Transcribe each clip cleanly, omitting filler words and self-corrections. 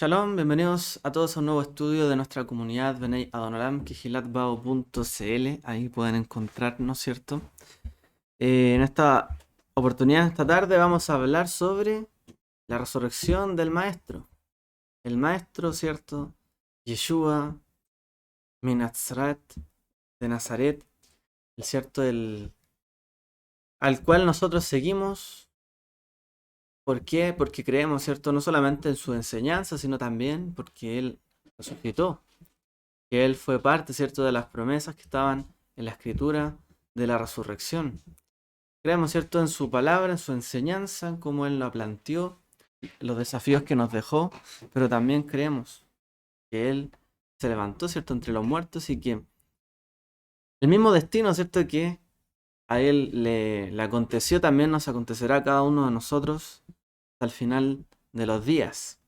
Shalom, bienvenidos a todos a un nuevo estudio de nuestra comunidad Benei Adonolam, kijilatbao.cl. Ahí pueden encontrar, ¿no es cierto? En esta oportunidad, esta tarde, vamos a hablar sobre la resurrección del Maestro. El Maestro, ¿cierto? Yeshua, Minatzrat, de Nazaret, el cierto, al cual nosotros seguimos. ¿Por qué? Porque creemos, ¿cierto? No solamente en su enseñanza, sino también porque Él resucitó. Que Él fue parte, ¿cierto?, de las promesas que estaban en la escritura de la resurrección. Creemos, ¿cierto?, en su palabra, en su enseñanza, en cómo Él la planteó, los desafíos que nos dejó, pero también creemos que Él se levantó, ¿cierto?, entre los muertos y que el mismo destino, ¿cierto?, que a Él le aconteció, también nos acontecerá a cada uno de nosotros hasta el final de los días.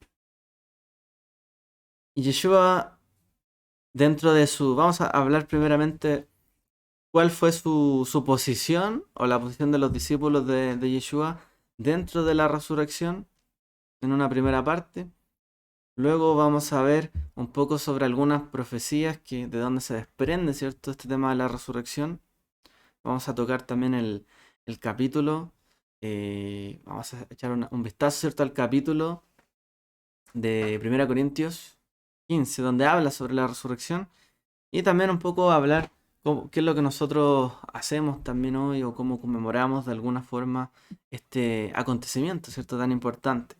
Y Yeshua, dentro de su... Vamos a hablar primeramente cuál fue su posición o la posición de los discípulos de Yeshua dentro de la resurrección en una primera parte. Luego vamos a ver un poco sobre algunas profecías de donde se desprende, ¿cierto?, este tema de la resurrección. Vamos a tocar también el capítulo. Vamos a echar un vistazo, ¿cierto?, al capítulo de 1 Corintios 15, donde habla sobre la resurrección. Y también un poco hablar qué es lo que nosotros hacemos también hoy o cómo conmemoramos de alguna forma este acontecimiento, ¿cierto? Tan importante.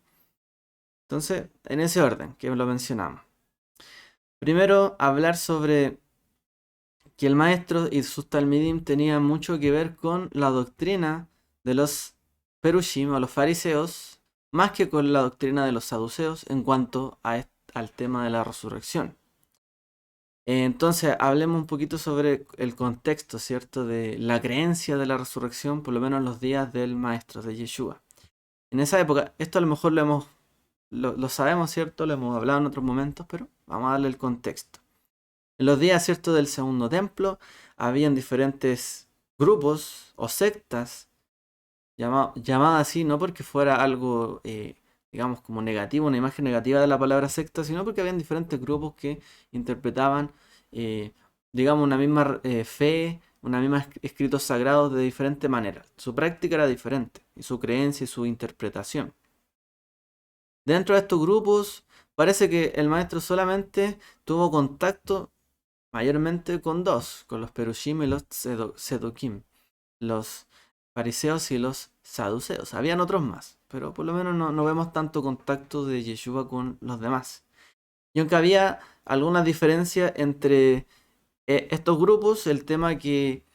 Entonces, en ese orden que lo mencionamos. Primero, hablar sobre que el maestro y sus talmidim tenían mucho que ver con la doctrina de los perushim o los fariseos, más que con la doctrina de los saduceos en cuanto al tema de la resurrección. Entonces, hablemos un poquito sobre el contexto, ¿cierto? De la creencia de la resurrección, por lo menos en los días del Maestro, de Yeshua. En esa época, esto a lo mejor lo sabemos, ¿cierto? Lo hemos hablado en otros momentos, pero vamos a darle el contexto. En los días, ¿cierto?, del segundo templo, habían diferentes grupos o sectas, llamadas así, no porque fuera algo, digamos, como negativo, una imagen negativa de la palabra secta, sino porque habían diferentes grupos que interpretaban, eh, digamos, una misma fe, una misma escritos sagrados de diferente manera. Su práctica era diferente, y su creencia y su interpretación. Dentro de estos grupos, parece que el maestro solamente tuvo contacto mayormente con dos, con los perushim y los sedokim, los fariseos y los saduceos. Habían otros más, pero por lo menos no vemos tanto contacto de Yeshua con los demás. Y aunque había algunas diferencias entre estos grupos, el tema que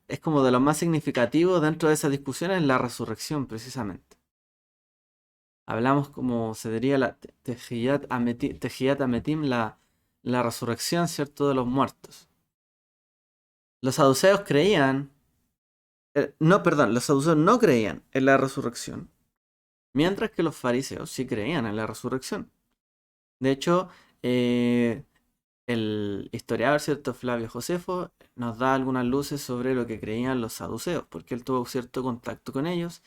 es como de lo más significativo dentro de esa discusión es la resurrección, precisamente. Hablamos como se diría la Tehiyat Ametim, la resurrección, ¿cierto?, de los muertos. Los saduceos creían, no, perdón, los saduceos no creían en la resurrección, mientras que los fariseos sí creían en la resurrección. De hecho, eh, el historiador, ¿cierto?, Flavio Josefo, nos da algunas luces sobre lo que creían los saduceos, porque él tuvo cierto contacto con ellos.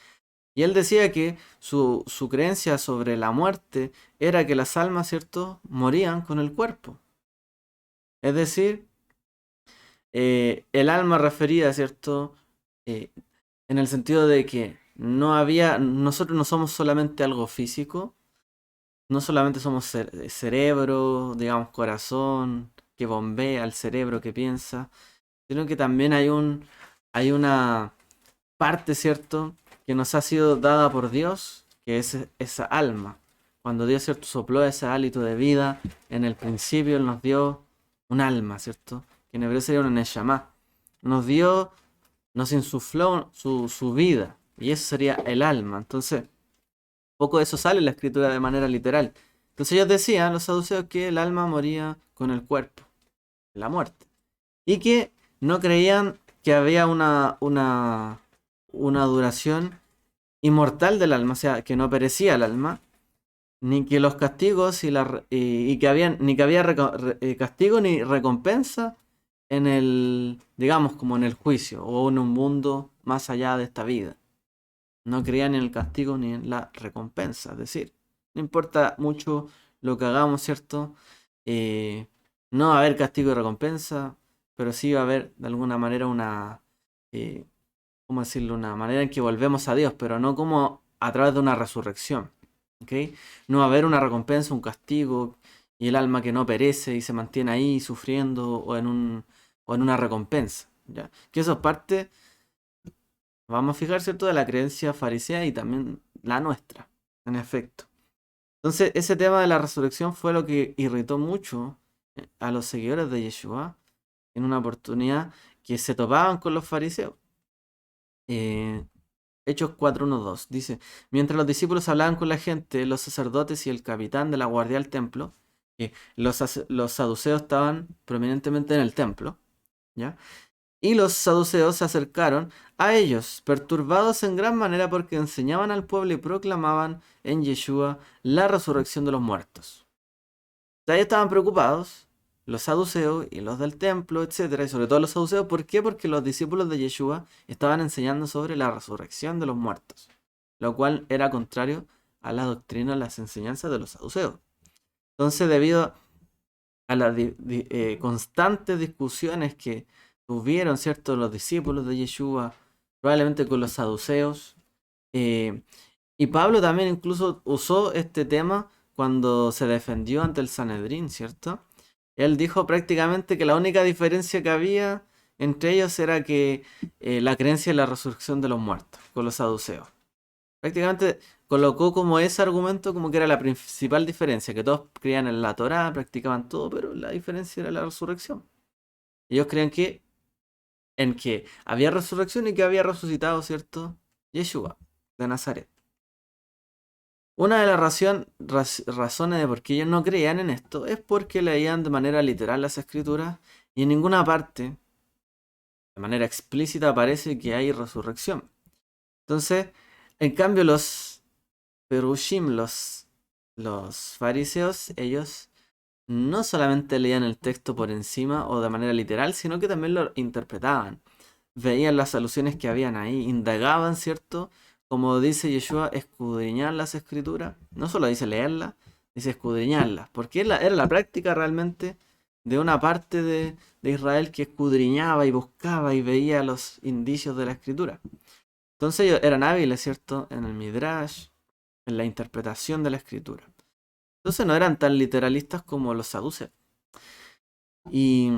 Y él decía que su creencia sobre la muerte era que las almas, ¿cierto?, morían con el cuerpo. Es decir, el alma referida, ¿cierto?, Eh, en el sentido de que nosotros no somos solamente algo físico, no solamente somos cerebro, digamos corazón, que bombea el cerebro, que piensa, sino que también hay una parte, ¿cierto?, que nos ha sido dada por Dios, que es esa alma. Cuando Dios, ¿cierto?, sopló ese hálito de vida, en el principio Él nos dio un alma, ¿cierto?, que en hebreo sería una neshama. Nos dio, nos insufló su vida, y eso sería el alma. Entonces, poco de eso sale en la escritura de manera literal. Entonces ellos decían, los saduceos, que el alma moría con el cuerpo, la muerte. Y que no creían que había una duración inmortal del alma, o sea, que no perecía el alma, ni que los castigos y que habían, ni que había castigo ni recompensa en el, digamos, como en el juicio o en un mundo más allá de esta vida. No creían en el castigo ni en la recompensa, es decir, No importa mucho lo que hagamos, ¿cierto? Eh, no va a haber castigo y recompensa, pero sí va a haber de alguna manera una, eh, ¿cómo decirlo? Una manera en que volvemos a Dios, pero no como a través de una resurrección. ¿Ok? No va a haber una recompensa, un castigo, y el alma que no perece y se mantiene ahí sufriendo o en una recompensa. ¿Ya? Que eso es parte, vamos a fijar, ¿cierto?, de la creencia farisea y también la nuestra, en efecto. Entonces, ese tema de la resurrección fue lo que irritó mucho a los seguidores de Yeshua en una oportunidad que se topaban con los fariseos. Eh, Hechos 4:1-2 dice: mientras los discípulos hablaban con la gente, los sacerdotes y el capitán de la guardia del templo, que los saduceos estaban prominentemente en el templo, ¿ya? Y los saduceos se acercaron a ellos, perturbados en gran manera porque enseñaban al pueblo y proclamaban en Yeshua la resurrección de los muertos. O sea, ellos estaban preocupados, los saduceos y los del templo, etcétera, y sobre todo los saduceos. ¿Por qué? Porque los discípulos de Yeshua estaban enseñando sobre la resurrección de los muertos, lo cual era contrario a la doctrina, a las enseñanzas de los saduceos. Entonces, debido a las constantes discusiones que tuvieron, ¿cierto?, los discípulos de Yeshua, probablemente con los saduceos, eh, y Pablo también incluso usó este tema cuando se defendió ante el Sanedrín, ¿cierto? Él dijo prácticamente que la única diferencia que había entre ellos era que la creencia en la resurrección de los muertos, con los saduceos. Prácticamente colocó como ese argumento como que era la principal diferencia, que todos creían en la Torá, practicaban todo, pero la diferencia era la resurrección. Ellos creían que en que había resurrección y que había resucitado, ¿cierto?, Yeshua de Nazaret. Una de las razones de por qué ellos no creían en esto es porque leían de manera literal las escrituras y en ninguna parte, de manera explícita, aparece que hay resurrección. Entonces, en cambio, los Perushim, los fariseos, ellos no solamente leían el texto por encima o de manera literal, sino que también lo interpretaban. Veían las alusiones que habían ahí, indagaban, ¿cierto? Como dice Yeshua, escudriñar las escrituras. No solo dice leerlas, dice escudriñarlas. Porque era la práctica realmente de una parte de Israel que escudriñaba y buscaba y veía los indicios de la escritura. Entonces ellos eran hábiles, ¿cierto?, en el Midrash, en la interpretación de la escritura. Entonces no eran tan literalistas como los saduceos. Y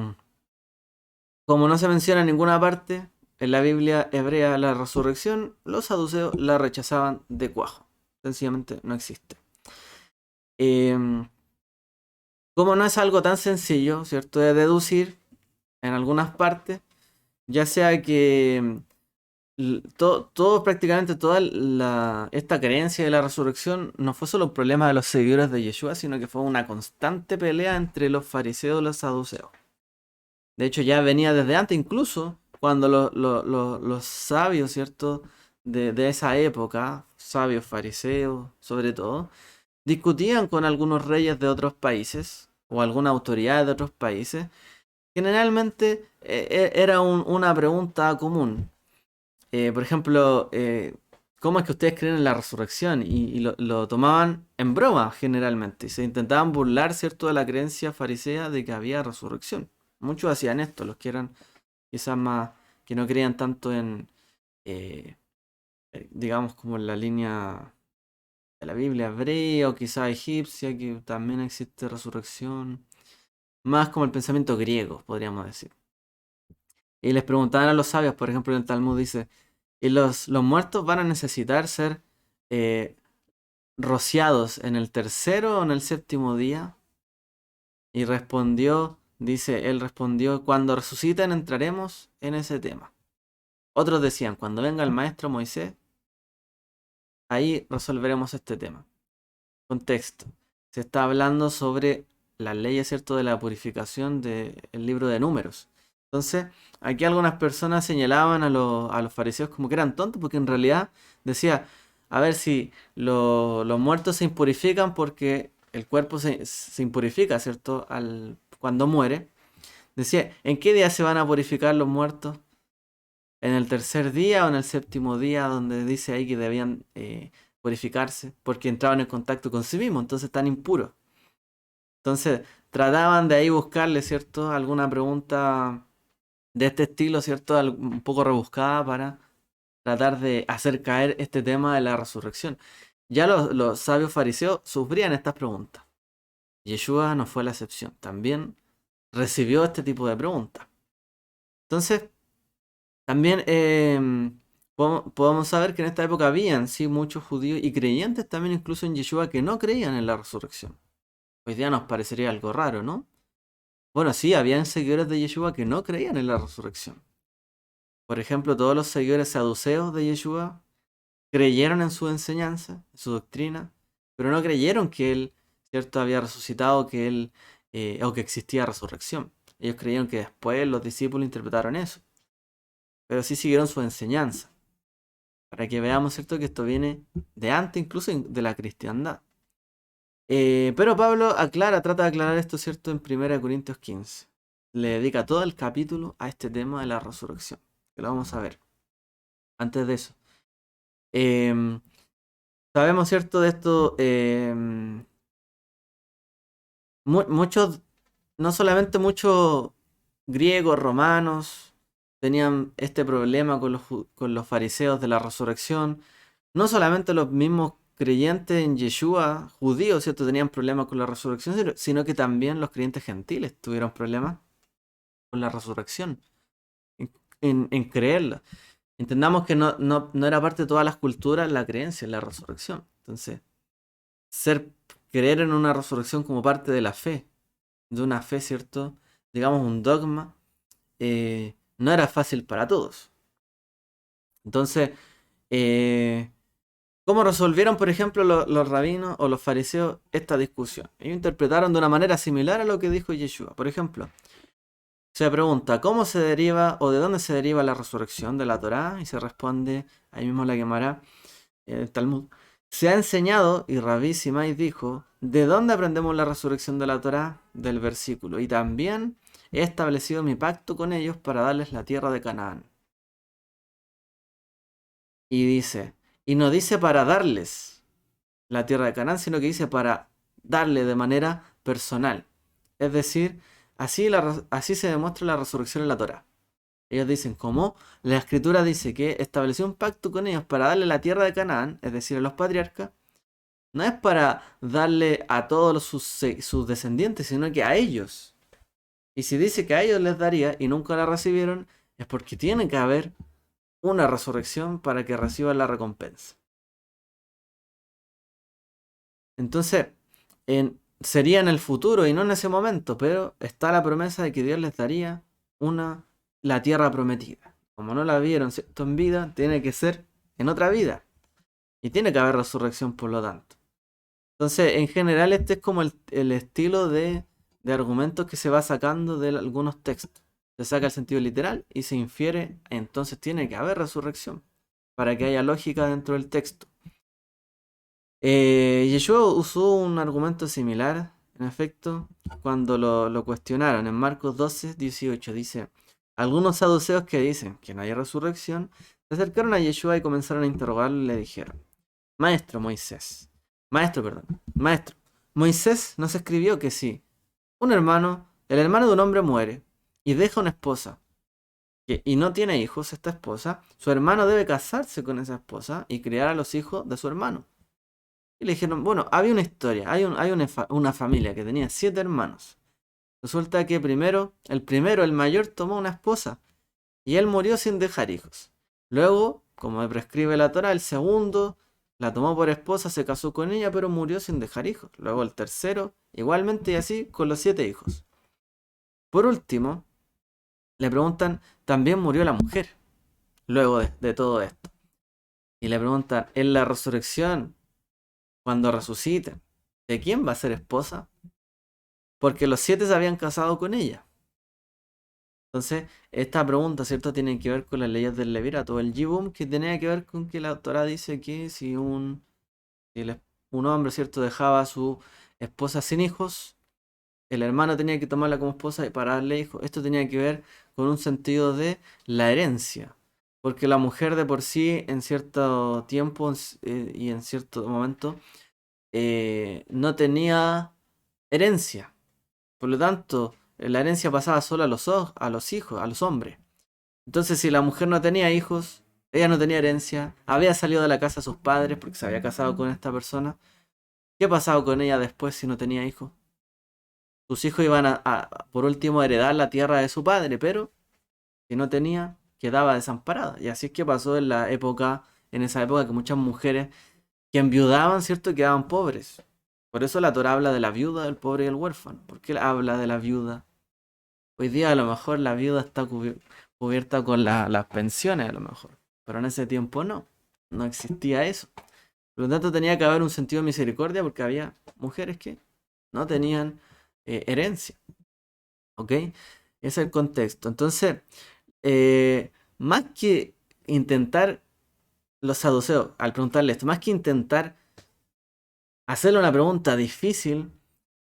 como no se menciona en ninguna parte en la Biblia hebrea la resurrección, los saduceos la rechazaban de cuajo. Sencillamente no existe. Em, como no es algo tan sencillo, ¿cierto?, de deducir en algunas partes, ya sea que prácticamente toda esta creencia de la resurrección no fue solo un problema de los seguidores de Yeshua, sino que fue una constante pelea entre los fariseos y los saduceos. De hecho, ya venía desde antes, incluso cuando los sabios, ¿cierto?, de esa época, sabios fariseos sobre todo, discutían con algunos reyes de otros países o alguna autoridad de otros países. Generalmente era una pregunta común. Por ejemplo, ¿cómo es que ustedes creen en la resurrección? Y lo tomaban en broma generalmente. Y se intentaban burlar, ¿cierto?, de la creencia farisea de que había resurrección. Muchos hacían esto, los que eran quizás más, que no creían tanto en, eh, digamos, como en la línea de la Biblia hebrea o quizás egipcia, que también existe resurrección. Más como el pensamiento griego, podríamos decir. Y les preguntaban a los sabios, por ejemplo, en el Talmud dice, ¿y los muertos van a necesitar ser eh, rociados en el tercero o en el séptimo día? Y él respondió, cuando resuciten entraremos en ese tema. Otros decían, cuando venga el maestro Moisés, ahí resolveremos este tema. Contexto. Se está hablando sobre las leyes, ¿cierto?, de la purificación del libro de Números. Entonces, aquí algunas personas señalaban a los fariseos como que eran tontos, porque en realidad decía, a ver si los muertos se impurifican porque el cuerpo se impurifica, ¿cierto?, cuando muere. Decía, ¿en qué día se van a purificar los muertos? ¿En el tercer día o en el séptimo día, donde dice ahí que debían purificarse, porque entraban en contacto con sí mismos, entonces están impuros. Entonces trataban de ahí buscarle, ¿cierto? Alguna pregunta de este estilo, ¿cierto? Un poco rebuscada para tratar de hacer caer este tema de la resurrección. Ya los sabios fariseos sufrían estas preguntas. Yeshua no fue la excepción. También recibió este tipo de preguntas. Entonces, también podemos saber que en esta época habían, sí, muchos judíos y creyentes también incluso en Yeshua que no creían en la resurrección. Hoy día nos parecería algo raro, ¿no? Bueno, sí, habían seguidores de Yeshua que no creían en la resurrección. Por ejemplo, todos los seguidores saduceos de Yeshua creyeron en su enseñanza, en su doctrina, pero no creyeron que él, ¿cierto?, había resucitado, que él, o que existía resurrección. Ellos creyeron que después los discípulos interpretaron eso, pero sí siguieron su enseñanza. Para que veamos, ¿cierto?, que esto viene de antes, incluso de la cristiandad. Pero Pablo trata de aclarar esto, ¿cierto?, en 1 Corintios 15. Le dedica todo el capítulo a este tema de la resurrección, que lo vamos a ver. Antes de eso, em, sabemos, ¿cierto?, de esto, muchos, no solamente muchos griegos, romanos, tenían este problema con los fariseos de la resurrección. No solamente los mismos creyentes en Yeshua, judíos, ¿cierto?, tenían problemas con la resurrección, sino que también los creyentes gentiles tuvieron problemas con la resurrección, en creerla. Entendamos que no era parte de todas las culturas la creencia en la resurrección. Entonces, creer en una resurrección como parte de la fe, de una fe, ¿cierto? Digamos un dogma, no era fácil para todos. Entonces, ¿cómo resolvieron, por ejemplo, los rabinos o los fariseos esta discusión? Ellos interpretaron de una manera similar a lo que dijo Yeshua. Por ejemplo, se pregunta, ¿cómo se deriva o de dónde se deriva la resurrección de la Torá? Y se responde, ahí mismo la Gemara, en el Talmud. Se ha enseñado, y Rabí Simai dijo, ¿de dónde aprendemos la resurrección de la Torá? Del versículo. Y también he establecido mi pacto con ellos para darles la tierra de Canaán. Y dice, y no dice para darles la tierra de Canaán, sino que dice para darle de manera personal. Es decir, así se demuestra la resurrección en la Torá. Ellos dicen, ¿cómo? La escritura dice que estableció un pacto con ellos para darle la tierra de Canaán, es decir, a los patriarcas. No es para darle a todos sus descendientes, sino que a ellos. Y si dice que a ellos les daría y nunca la recibieron, es porque tiene que haber una resurrección para que reciban la recompensa. Entonces, sería en el futuro y no en ese momento, pero está la promesa de que Dios les daría la tierra prometida. Como no la vieron, ¿cierto?, en vida, tiene que ser en otra vida. Y tiene que haber resurrección por lo tanto. Entonces, en general, este es como el estilo de argumentos que se va sacando de algunos textos. Se saca el sentido literal y se infiere, entonces tiene que haber resurrección, para que haya lógica dentro del texto. Yeshua usó un argumento similar, en efecto, cuando lo cuestionaron. En Marcos 12, 18 dice, algunos saduceos que dicen que no hay resurrección, se acercaron a Yeshua y comenzaron a interrogarlo y le dijeron, Maestro, Moisés nos escribió que si el hermano de un hombre muere y deja una esposa y no tiene hijos, esta esposa, su hermano debe casarse con esa esposa y criar a los hijos de su hermano. Y le dijeron, bueno, había una historia, hay una familia que tenía 7 hermanos. Resulta que el mayor, tomó una esposa y él murió sin dejar hijos. Luego, como prescribe la Torá, el segundo la tomó por esposa, se casó con ella, pero murió sin dejar hijos. Luego el tercero, igualmente y así con los 7 hijos. Por último, le preguntan, ¿también murió la mujer? Luego de todo esto. Y le preguntan, ¿en la resurrección, cuando resucite, de quién va a ser esposa? Porque los 7 se habían casado con ella. Entonces, esta pregunta, ¿cierto?, tiene que ver con las leyes del levirato, el Yibum, que tenía que ver con que la autora dice que si un hombre, ¿cierto?, dejaba a su esposa sin hijos, el hermano tenía que tomarla como esposa y para darle hijos. Esto tenía que ver con un sentido de la herencia. Porque la mujer de por sí, en cierto tiempo y en cierto momento, no tenía herencia. Por lo tanto, la herencia pasaba solo a los hijos, a los hombres. Entonces, si la mujer no tenía hijos, ella no tenía herencia, había salido de la casa de sus padres porque se había casado con esta persona, ¿qué pasaba con ella después si no tenía hijos? Sus hijos iban por último, a heredar la tierra de su padre, pero si no tenía, quedaba desamparada. Y así es que pasó en esa época que muchas mujeres que enviudaban, ¿cierto? Quedaban pobres. Por eso la Torá habla de la viuda, del pobre y el huérfano. ¿Por qué habla de la viuda? Hoy día a lo mejor la viuda está cubierta con las pensiones, a lo mejor. Pero en ese tiempo no. No existía eso. Por lo tanto tenía que haber un sentido de misericordia porque había mujeres que no tenían herencia. ¿Ok? Ese es el contexto. Entonces, más que intentar los saduceos, al preguntarle esto, más que intentar hacerle una pregunta difícil,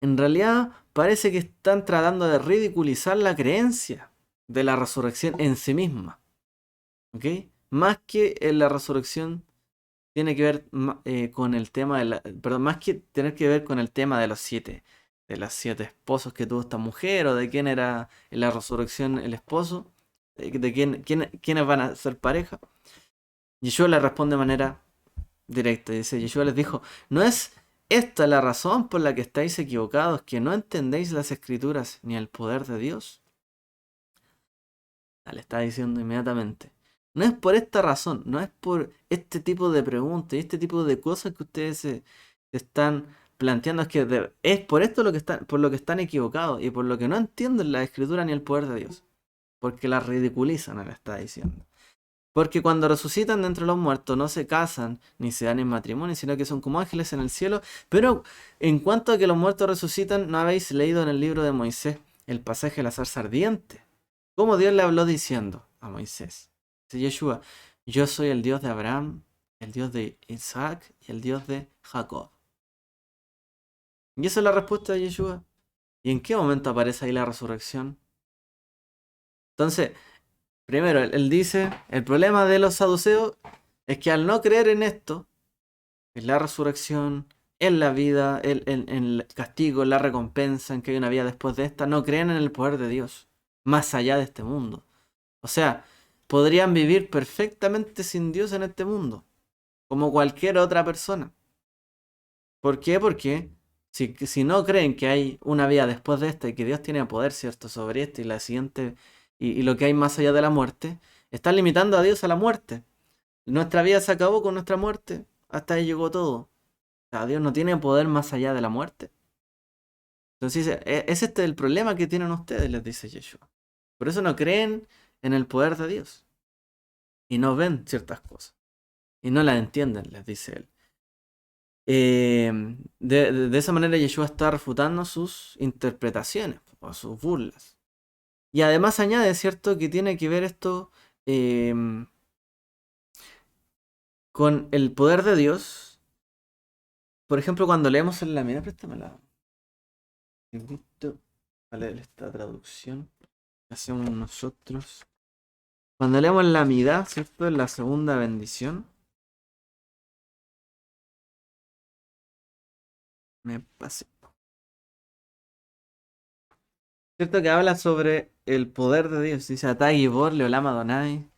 en realidad parece que están tratando de ridiculizar la creencia de la resurrección en sí misma. ¿Ok? Más que en la resurrección tiene que ver con el tema de perdón, más que tener que ver con el tema de los siete esposos que tuvo esta mujer, o de quién era en la resurrección el esposo, de quiénes van a ser pareja. Yeshua le responde de manera directa. Dice, Yeshua les dijo, ¿no es esta la razón por la que estáis equivocados, que no entendéis las escrituras ni el poder de Dios? Le está diciendo inmediatamente. No es por esta razón, no es por este tipo de preguntas y este tipo de cosas que ustedes se están planteando, es que es por esto por lo que están equivocados y por lo que no entienden la escritura ni el poder de Dios. Porque la ridiculizan, le está diciendo. Porque cuando resucitan de entre los muertos no se casan ni se dan en matrimonio, sino que son como ángeles en el cielo. Pero en cuanto a que los muertos resucitan, ¿no habéis leído en el libro de Moisés el pasaje de la zarza ardiente? Como Dios le habló diciendo a Moisés. Dice Yeshua, yo soy el Dios de Abraham, el Dios de Isaac y el Dios de Jacob. Y esa es la respuesta de Yeshua. ¿Y en qué momento aparece ahí la resurrección? Entonces, primero, él dice, el problema de los saduceos es que al no creer en esto, en la resurrección, en la vida, en el castigo, en la recompensa, en que hay una vida después de esta, no creen en el poder de Dios, más allá de este mundo. O sea, podrían vivir perfectamente sin Dios en este mundo, como cualquier otra persona. ¿Por qué? Porque si no creen que hay una vida después de esta y que Dios tiene poder, ¿cierto?, sobre esta y la siguiente y lo que hay más allá de la muerte, están limitando a Dios a la muerte. Nuestra vida se acabó con nuestra muerte. Hasta ahí llegó todo. O sea, Dios no tiene poder más allá de la muerte. Entonces dice, es este el problema que tienen ustedes, les dice Yeshua. Por eso no creen en el poder de Dios. Y no ven ciertas cosas. Y no las entienden, les dice él. De esa manera Yeshua está refutando sus interpretaciones o sus burlas. Y además añade, ¿cierto?, que tiene que ver esto con el poder de Dios. Por ejemplo, cuando leemos en la... Mira, préstamela. Para leer esta traducción que hacemos nosotros. Cuando leemos la Amidad, ¿cierto?, en la segunda bendición. Me pasé. ¿Cierto? Que habla sobre el poder de Dios. Dice, Atá Gibor, Leolam Adonai.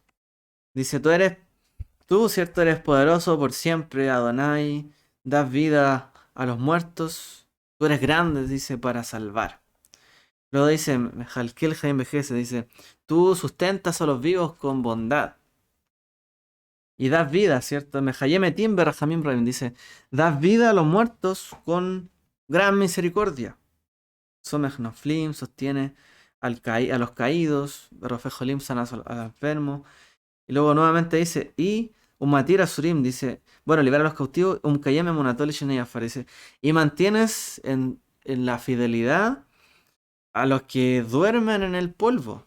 Dice, tú, ¿cierto?, eres poderoso por siempre, Adonai. Das vida a los muertos. Tú eres grande, dice, para salvar. Luego dice, Jalkel Jaim Vejese, dice, tú sustentas a los vivos con bondad. Y das vida, ¿cierto? Mehayemetim Berajamim Rahim, dice, das vida a los muertos con gran misericordia. Somech Noflim sostiene a los caídos, Rofejolim sana al enfermo. Y luego nuevamente dice, y Umatir Asurim, dice, bueno, libera a los cautivos, Umkayeme Munatol Sheneyafar, dice, y mantienes en la fidelidad a los que duermen en el polvo.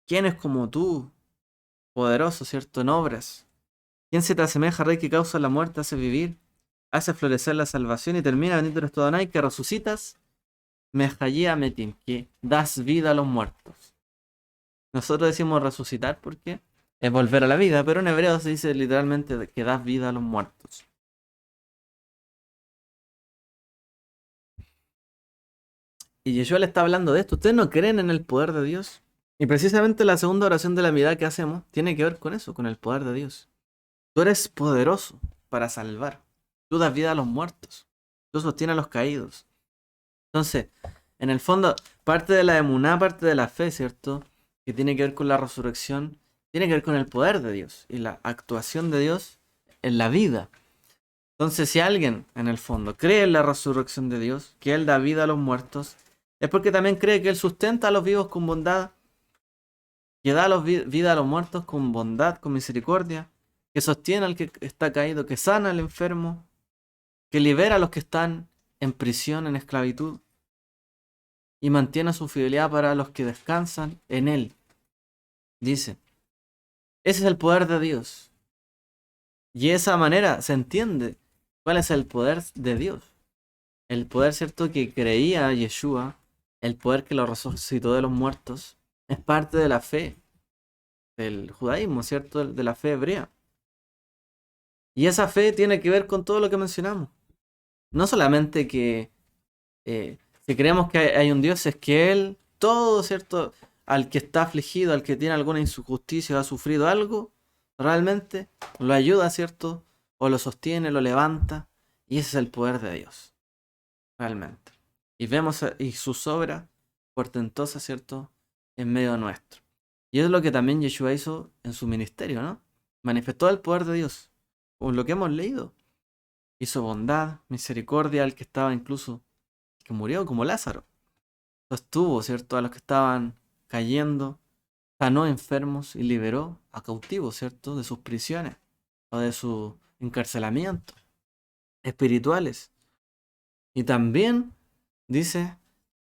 ¿Quién es como tú, poderoso, ¿cierto?, en obras? ¿Quién se te asemeja, Rey, que causa la muerte, hace vivir, hace florecer la salvación y termina, bendito eres tú, Adonai, que resucitas, Mejayea Metim, que das vida a los muertos? Nosotros decimos resucitar, ¿por qué? es volver a la vida, pero en hebreo se dice literalmente que das vida a los muertos. Y Yeshua le está hablando de esto. ¿Ustedes no creen en el poder de Dios? Y precisamente la segunda oración de la mitad que hacemos tiene que ver con eso, con el poder de Dios. Tú eres poderoso para salvar. Tú das vida a los muertos. Tú sostienes a los caídos. Entonces, en el fondo, parte de la emuná, parte de la fe, ¿cierto? Que tiene que ver con la resurrección, tiene que ver con el poder de Dios y la actuación de Dios en la vida. Entonces, si alguien, en el fondo, cree en la resurrección de Dios, que Él da vida a los muertos, es porque también cree que Él sustenta a los vivos con bondad, que da vida a los muertos con bondad, con misericordia, que sostiene al que está caído, que sana al enfermo, que libera a los que están en prisión, en esclavitud, y mantiene su fidelidad para los que descansan en Él. Dice, ese es el poder de Dios. Y de esa manera se entiende cuál es el poder de Dios. El poder, ¿cierto?, que creía Yeshua, el poder que lo resucitó de los muertos, es parte de la fe del judaísmo, ¿cierto?, de la fe hebrea. Y esa fe tiene que ver con todo lo que mencionamos. No solamente que si creemos que hay un Dios, es que Él, todo, ¿cierto?, al que está afligido, al que tiene alguna injusticia o ha sufrido algo, realmente lo ayuda, ¿cierto? O lo sostiene, lo levanta. Y ese es el poder de Dios, realmente. Y vemos y sus obras portentosas, ¿cierto?, en medio nuestro. Y es lo que también Yeshua hizo en su ministerio, ¿no? Manifestó el poder de Dios, con lo que hemos leído. Hizo bondad, misericordia al que estaba incluso, que murió como Lázaro. Sostuvo, ¿cierto?, a los que estaban cayendo, sanó enfermos y liberó a cautivos, ¿cierto?, de sus prisiones o de su encarcelamiento espirituales. Y también dice,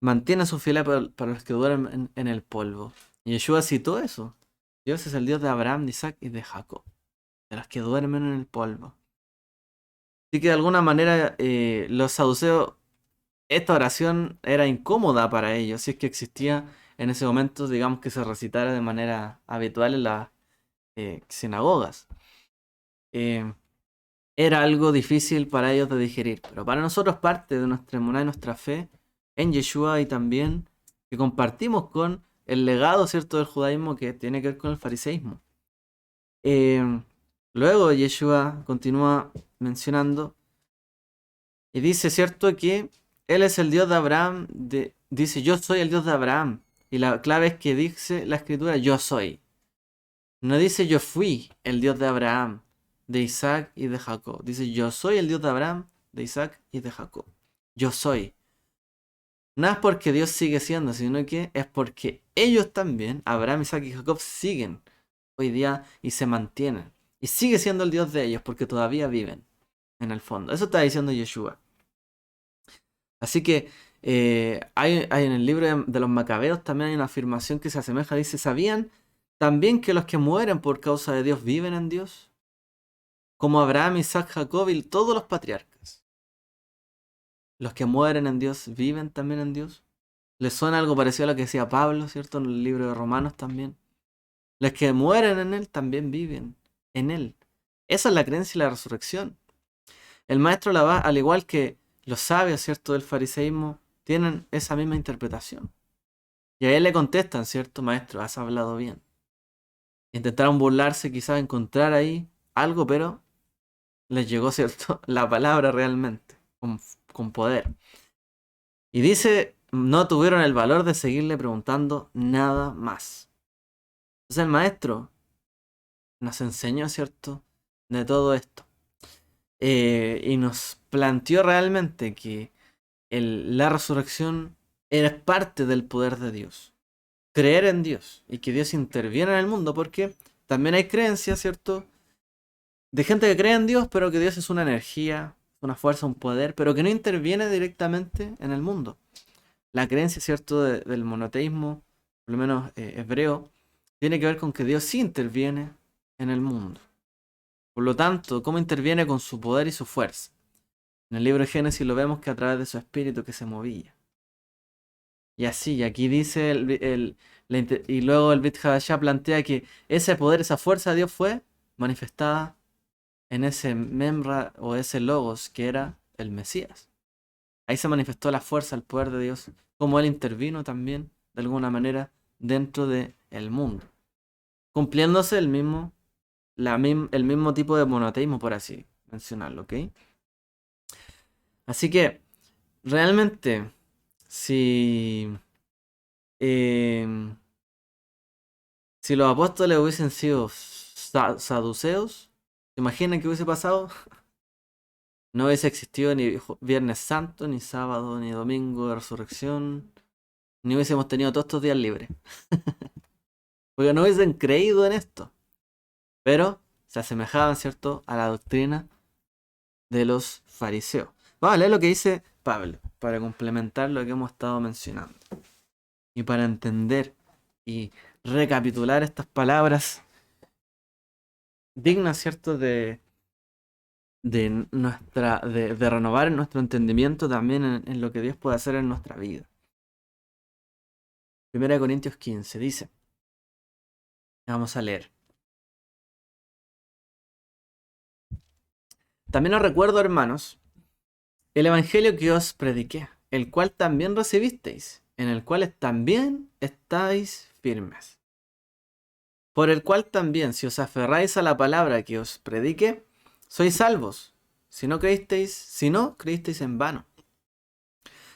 mantiene su fidelidad para los que duermen en el polvo. Y Yeshua citó eso. Dios es el Dios de Abraham, de Isaac y de Jacob, de los que duermen en el polvo. Así que de alguna manera los saduceos, esta oración era incómoda para ellos, si es que existía en ese momento, digamos, que se recitara de manera habitual en las sinagogas. Eh, Era algo difícil para ellos de digerir, pero para nosotros parte de nuestra emuná y nuestra fe en Yeshua y también que compartimos con el legado, ¿cierto?, del judaísmo que tiene que ver con el fariseísmo. Luego Yeshua continúa mencionando y dice, ¿cierto?, que Él es el Dios de Abraham, dice, yo soy el Dios de Abraham. Y la clave es que dice la escritura, yo soy. No dice yo fui el Dios de Abraham, de Isaac y de Jacob. Dice yo soy el Dios de Abraham, de Isaac y de Jacob. Yo soy. No es porque Dios sigue siendo, sino que es porque ellos también, Abraham, Isaac y Jacob, siguen hoy día y se mantienen. Y sigue siendo el Dios de ellos porque todavía viven, en el fondo. Eso está diciendo Yeshua. Así que hay en el libro de los Macabeos también hay una afirmación que se asemeja. Dice, ¿sabían también que los que mueren por causa de Dios viven en Dios? Como Abraham, Isaac, Jacob y todos los patriarcas. Los que mueren en Dios viven también en Dios. ¿Les suena algo parecido a lo que decía Pablo, cierto? En el libro de Romanos también. Los que mueren en Él también viven en Él. Esa es la creencia y la resurrección. El maestro la va, al igual que los sabios, ¿cierto?, del fariseísmo, tienen esa misma interpretación. Y a él le contestan, ¿cierto, maestro? Has hablado bien. Intentaron burlarse, quizás encontrar ahí algo, pero les llegó, ¿cierto?, la palabra realmente, con poder. Y dice, no tuvieron el valor de seguirle preguntando nada más. Entonces el maestro nos enseñó, ¿cierto?, de todo esto. Y nos planteó realmente que la resurrección era parte del poder de Dios. Creer en Dios y que Dios interviene en el mundo, porque también hay creencias, ¿cierto?, de gente que cree en Dios, pero que Dios es una energía, una fuerza, un poder, pero que no interviene directamente en el mundo. La creencia, ¿cierto?, del monoteísmo, por lo menos hebreo, tiene que ver con que Dios sí interviene en el mundo. Por lo tanto, ¿cómo interviene? Con su poder y su fuerza. En el libro de Génesis lo vemos que a través de su espíritu que se movía. Y así, y aquí dice, y luego el Brit Hadashah plantea que ese poder, esa fuerza de Dios fue manifestada en ese Memra o ese Logos que era el Mesías. Ahí se manifestó la fuerza, el poder de Dios, como Él intervino también, de alguna manera, dentro del mundo, cumpliéndose el mismo tipo de monoteísmo, por así mencionarlo, ¿ok? Así que, realmente, si, em, si los apóstoles hubiesen sido saduceos, ¿imaginan qué hubiese pasado? No hubiese existido ni Viernes Santo, ni sábado, ni domingo de resurrección, ni hubiésemos tenido todos estos días libres. Porque no hubiesen creído en esto. Pero se asemejaban, ¿cierto?, a la doctrina de los fariseos. Vamos a leer lo que dice Pablo, para complementar lo que hemos estado mencionando. Y para entender y recapitular estas palabras dignas, ¿cierto?, de renovar nuestro entendimiento también en lo que Dios puede hacer en nuestra vida. 1 Corintios 15 dice, vamos a leer. También os recuerdo, hermanos, el evangelio que os prediqué, el cual también recibisteis, en el cual también estáis firmes. Por el cual también, si os aferráis a la palabra que os prediqué, sois salvos, si no creísteis en vano.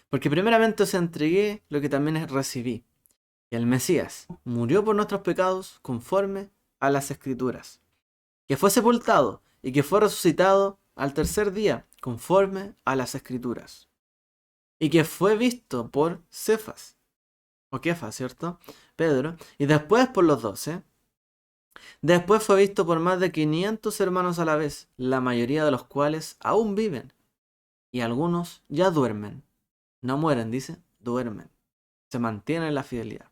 Porque primeramente os entregué lo que también recibí, que el Mesías murió por nuestros pecados conforme a las Escrituras, que fue sepultado y que fue resucitado al tercer día conforme a las Escrituras, y que fue visto por Cefas, o Kefas, ¿cierto? Pedro, y después por los 12. Después fue visto por más de 500 hermanos a la vez, la mayoría de los cuales aún viven, y algunos ya duermen. No mueren, dice, duermen. Se mantienen en la fidelidad.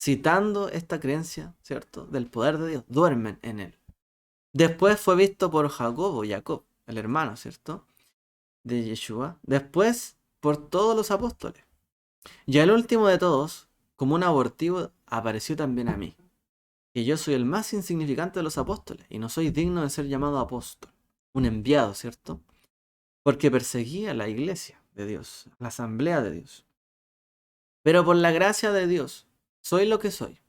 Citando esta creencia, ¿cierto?, del poder de Dios, duermen en él. Después fue visto por Jacob, el hermano, ¿cierto?, de Yeshua. Después por todos los apóstoles. Y al último de todos, como un abortivo, apareció también a mí, que yo soy el más insignificante de los apóstoles, y no soy digno de ser llamado apóstol, un enviado, ¿cierto? Porque perseguía la iglesia de Dios, la asamblea de Dios. Pero por la gracia de Dios, soy lo que soy,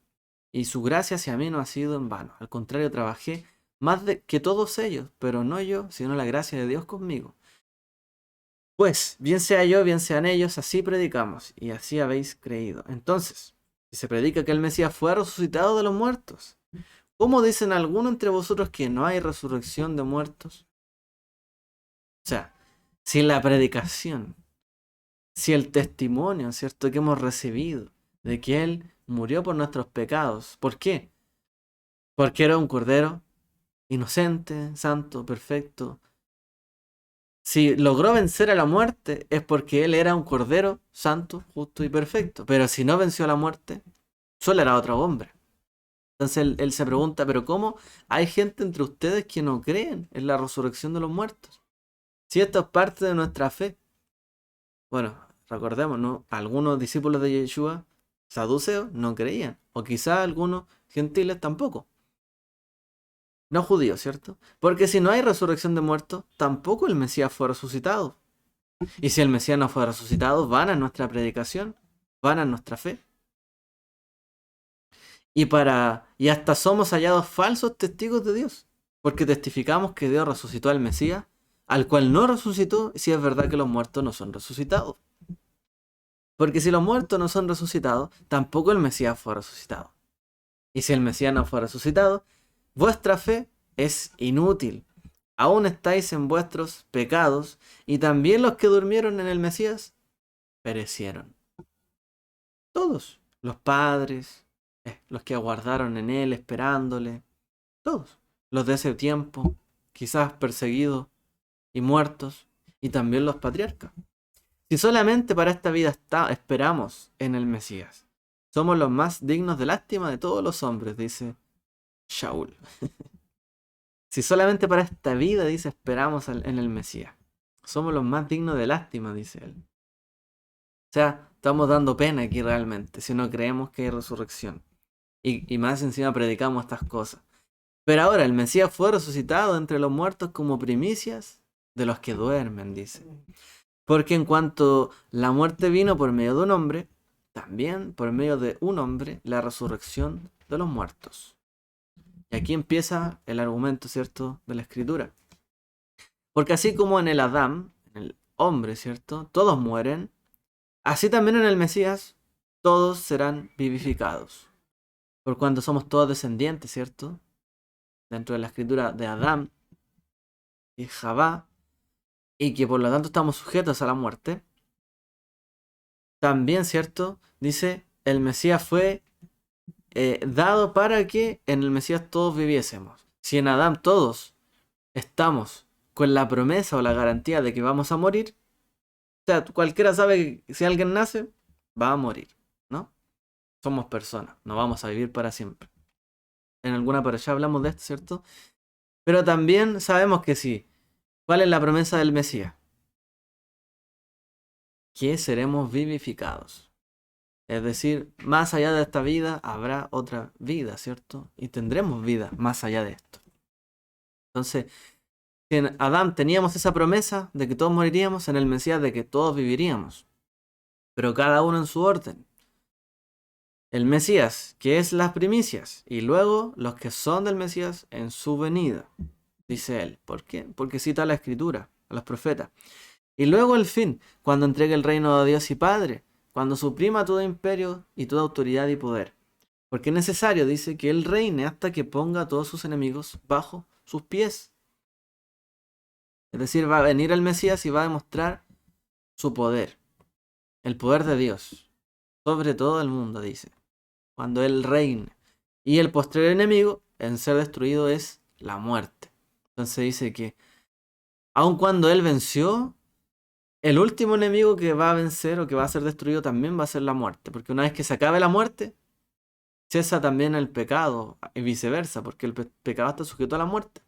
y su gracia hacia mí no ha sido en vano. Al contrario, trabajé más que todos ellos, pero no yo, sino la gracia de Dios conmigo. Pues, bien sea yo, bien sean ellos, así predicamos, y así habéis creído. Entonces, si se predica que el Mesías fue resucitado de los muertos, ¿cómo dicen algunos entre vosotros que no hay resurrección de muertos? O sea, si la predicación, si el testimonio, ¿cierto?, que hemos recibido de que Él murió por nuestros pecados. ¿Por qué? Porque era un cordero inocente, santo, perfecto. Si logró vencer a la muerte es porque Él era un cordero santo, justo y perfecto. Pero si no venció a la muerte, solo era otro hombre. Entonces él se pregunta, ¿pero cómo hay gente entre ustedes que no creen en la resurrección de los muertos? Si esto es parte de nuestra fe. Bueno, recordemos, ¿no? Algunos discípulos de Yeshua, saduceos, no creían. O quizá algunos gentiles tampoco. No judíos, ¿cierto? Porque si no hay resurrección de muertos, tampoco el Mesías fue resucitado. Y si el Mesías no fue resucitado, van a nuestra predicación, van a nuestra fe. Y hasta somos hallados falsos testigos de Dios, porque testificamos que Dios resucitó al Mesías, al cual no resucitó, si es verdad que los muertos no son resucitados. Porque si los muertos no son resucitados, tampoco el Mesías fue resucitado. Y si el Mesías no fue resucitado, vuestra fe es inútil. Aún estáis en vuestros pecados, y también los que durmieron en el Mesías perecieron. Todos, los padres, los que aguardaron en él esperándole, todos, los de ese tiempo, quizás perseguidos y muertos, y también los patriarcas. Si solamente para esta vida esperamos en el Mesías, somos los más dignos de lástima de todos los hombres, dice Shaul. Si solamente para esta vida, dice, esperamos en el Mesías, somos los más dignos de lástima, dice él. sea, estamos dando pena aquí realmente si no creemos que hay resurrección. Y más encima predicamos estas cosas. Pero ahora el Mesías fue resucitado entre los muertos como primicias de los que duermen, dice. Porque en cuanto la muerte vino por medio de un hombre, también por medio de un hombre la resurrección de los muertos. Y aquí empieza el argumento, ¿cierto?, de la Escritura. Porque así como en el Adán, en el hombre, ¿cierto?, todos mueren, así también en el Mesías todos serán vivificados. Por cuanto somos todos descendientes, ¿cierto?, dentro de la Escritura de Adán y Javá, y que por lo tanto estamos sujetos a la muerte, también, ¿cierto?, dice, el Mesías fue dado para que en el Mesías todos viviésemos. Si en Adán todos estamos con la promesa o la garantía de que vamos a morir, o sea, cualquiera sabe que si alguien nace, va a morir, ¿no? Somos personas, no vamos a vivir para siempre. En alguna para allá hablamos de esto, ¿cierto? Pero también sabemos que sí. ¿Cuál es la promesa del Mesías? Que seremos vivificados. Es decir, más allá de esta vida habrá otra vida, ¿cierto? Y tendremos vida más allá de esto. Entonces, si en Adán teníamos esa promesa de que todos moriríamos, en el Mesías de que todos viviríamos. Pero cada uno en su orden. El Mesías, que es las primicias, y luego los que son del Mesías en su venida, dice él. ¿Por qué? Porque cita la Escritura, a los profetas. Y luego el fin, cuando entregue el reino a Dios y Padre, cuando suprima todo imperio y toda autoridad y poder. Porque es necesario, dice, que Él reine hasta que ponga a todos sus enemigos bajo sus pies. Es decir, va a venir el Mesías y va a demostrar su poder, el poder de Dios, sobre todo el mundo, dice, cuando Él reine. Y el postrer enemigo en ser destruido es la muerte. Entonces dice que, aun cuando Él venció, el último enemigo que va a vencer o que va a ser destruido también va a ser la muerte. Porque una vez que se acabe la muerte, cesa también el pecado y viceversa, porque el pecado está sujeto a la muerte.